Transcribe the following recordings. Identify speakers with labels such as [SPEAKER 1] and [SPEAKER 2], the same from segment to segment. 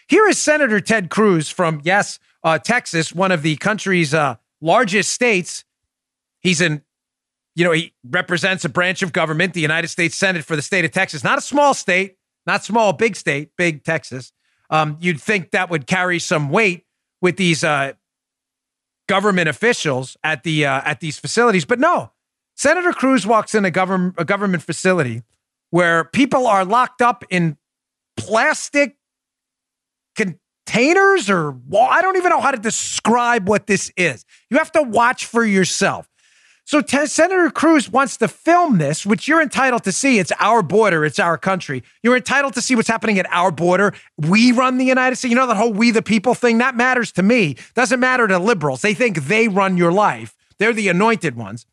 [SPEAKER 1] Here is Senator Ted Cruz from, Texas, one of the country's largest states. He's he represents a branch of government, the United States Senate for the state of Texas. Not a small state, not small, big state, big Texas. You'd think that would carry some weight with these government officials at these facilities, but no. Senator Cruz walks in a government facility where people are locked up in plastic containers, or I don't even know how to describe what this is. You have to watch for yourself. So Senator Cruz wants to film this, which you're entitled to see. It's our border. It's our country. You're entitled to see what's happening at our border. We run the United States. You know, that whole we the people thing, that matters to me. Doesn't matter to liberals. They think they run your life. They're the anointed ones.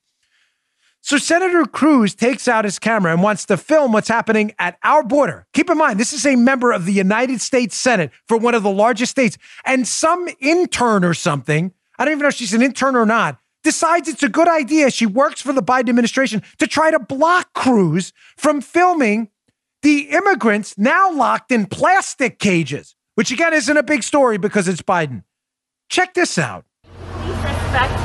[SPEAKER 1] So Senator Cruz takes out his camera and wants to film what's happening at our border. Keep in mind, this is a member of the United States Senate for one of the largest states. And some intern or something, I don't even know if she's an intern or not, decides it's a good idea. She works for the Biden administration to try to block Cruz from filming the immigrants now locked in plastic cages, which again isn't a big story because it's Biden. Check this out.
[SPEAKER 2] Please respect.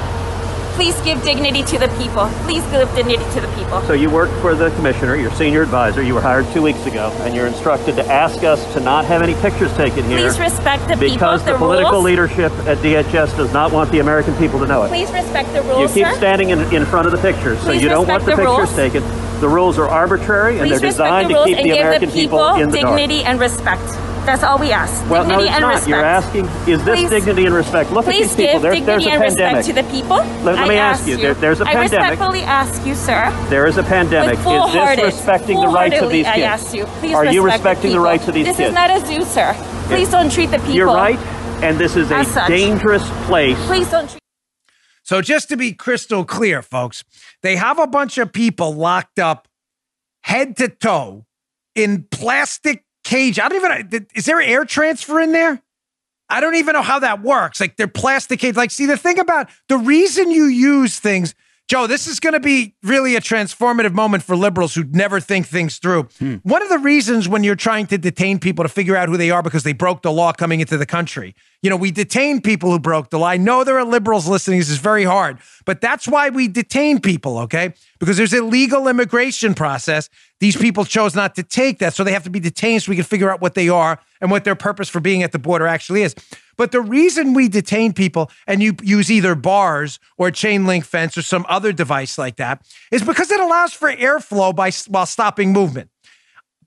[SPEAKER 2] Please give dignity to the people. Please give dignity to the people.
[SPEAKER 3] So you work for the commissioner, your senior advisor. You were hired 2 weeks ago, and you're instructed to ask us to not have any pictures taken here.
[SPEAKER 2] Please respect the people,
[SPEAKER 3] because the political
[SPEAKER 2] rules.
[SPEAKER 3] Leadership at DHS does not want the American people to know it.
[SPEAKER 2] Please respect the rules,
[SPEAKER 3] You keep
[SPEAKER 2] sir.
[SPEAKER 3] standing in front of the pictures, so
[SPEAKER 2] Please
[SPEAKER 3] you don't want the
[SPEAKER 2] respect the
[SPEAKER 3] pictures taken. The rules are arbitrary, and
[SPEAKER 2] Please
[SPEAKER 3] they're
[SPEAKER 2] respect
[SPEAKER 3] designed
[SPEAKER 2] the
[SPEAKER 3] to
[SPEAKER 2] rules
[SPEAKER 3] keep
[SPEAKER 2] and
[SPEAKER 3] the
[SPEAKER 2] give
[SPEAKER 3] American
[SPEAKER 2] the people
[SPEAKER 3] in the dark.
[SPEAKER 2] dignity and respect. That's all we ask.
[SPEAKER 3] Well, no,
[SPEAKER 2] dignity
[SPEAKER 3] it's
[SPEAKER 2] and
[SPEAKER 3] not.
[SPEAKER 2] respect.
[SPEAKER 3] You're asking, is this
[SPEAKER 2] Please-
[SPEAKER 3] dignity and respect? Look at
[SPEAKER 2] Please
[SPEAKER 3] these people.
[SPEAKER 2] give
[SPEAKER 3] There's
[SPEAKER 2] dignity
[SPEAKER 3] a
[SPEAKER 2] and
[SPEAKER 3] pandemic.
[SPEAKER 2] respect to the people.
[SPEAKER 3] Let me ask you. There's a
[SPEAKER 2] I
[SPEAKER 3] pandemic.
[SPEAKER 2] respectfully ask you, sir.
[SPEAKER 3] There is a pandemic. Is
[SPEAKER 2] Full-hearted,
[SPEAKER 3] this respecting the rights of these kids?
[SPEAKER 2] I ask you. Please
[SPEAKER 3] Are you
[SPEAKER 2] respect
[SPEAKER 3] respecting the
[SPEAKER 2] people.
[SPEAKER 3] rights of these
[SPEAKER 2] This
[SPEAKER 3] kids?
[SPEAKER 2] is not a zoo, sir. Please don't treat the people.
[SPEAKER 3] You're right, and this is a
[SPEAKER 2] as such.
[SPEAKER 3] dangerous place.
[SPEAKER 2] Please don't treat.
[SPEAKER 1] So just to be crystal clear, folks, they have a bunch of people locked up head to toe in plastic cage. I don't even, is there air transfer in there? I don't even know how that works. Like, they're plastic cage. Like, see, the thing about the reason you use things, Joe, this is going to be really a transformative moment for liberals who never think things through. One of the reasons when you're trying to detain people to figure out who they are because they broke the law coming into the country, we detain people who broke the law. I know there are liberals listening. This is very hard, but that's why we detain people, okay? Because there's a legal immigration process. These people chose not to take that, so they have to be detained so we can figure out what they are and what their purpose for being at the border actually is. But the reason we detain people and you use either bars or chain link fence or some other device like that is because it allows for airflow while stopping movement.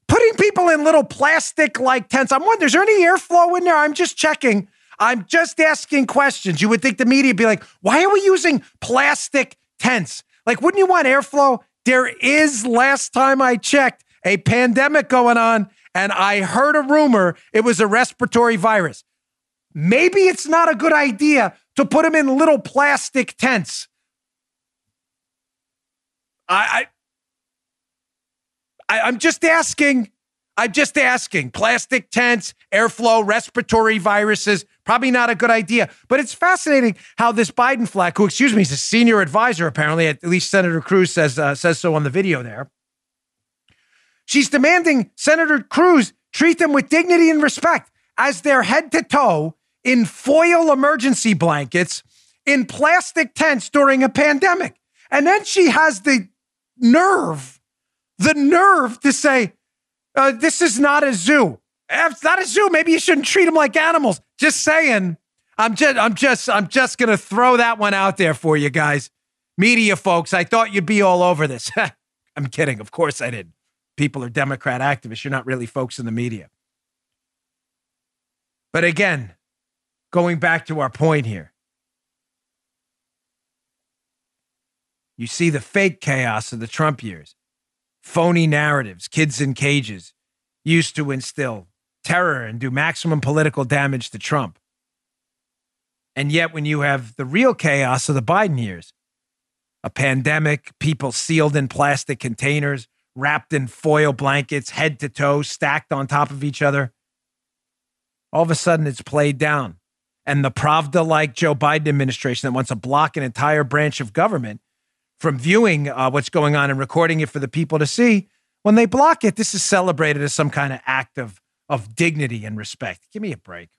[SPEAKER 1] Putting people in little plastic-like tents, I'm wondering, is there any airflow in there? I'm just checking. I'm just asking questions. You would think the media would be like, why are we using plastic tents? Like, wouldn't you want airflow? There is, last time I checked, a pandemic going on, and I heard a rumor it was a respiratory virus. Maybe it's not a good idea to put them in little plastic tents. I'm just asking. I'm just asking. Plastic tents, airflow, respiratory viruses, probably not a good idea. But it's fascinating how this Biden flack, who, excuse me, is a senior advisor, apparently, at least Senator Cruz says so on the video there. She's demanding Senator Cruz treat them with dignity and respect as they're head to toe in foil emergency blankets in plastic tents during a pandemic. And then she has the nerve to say, this is not a zoo. If it's not a zoo, maybe you shouldn't treat them like animals. Just saying. I'm just going to throw that one out there for you guys. Media folks, I thought you'd be all over this. I'm kidding. Of course I did. People are Democrat activists. You're not really folks in the media. But again, going back to our point here, you see the fake chaos of the Trump years, phony narratives, kids in cages, used to instill terror and do maximum political damage to Trump. And yet when you have the real chaos of the Biden years, a pandemic, people sealed in plastic containers, wrapped in foil blankets, head to toe, stacked on top of each other, all of a sudden it's played down. And the Pravda-like Joe Biden administration that wants to block an entire branch of government from viewing what's going on and recording it for the people to see, when they block it, this is celebrated as some kind of act of of dignity and respect. Give me a break.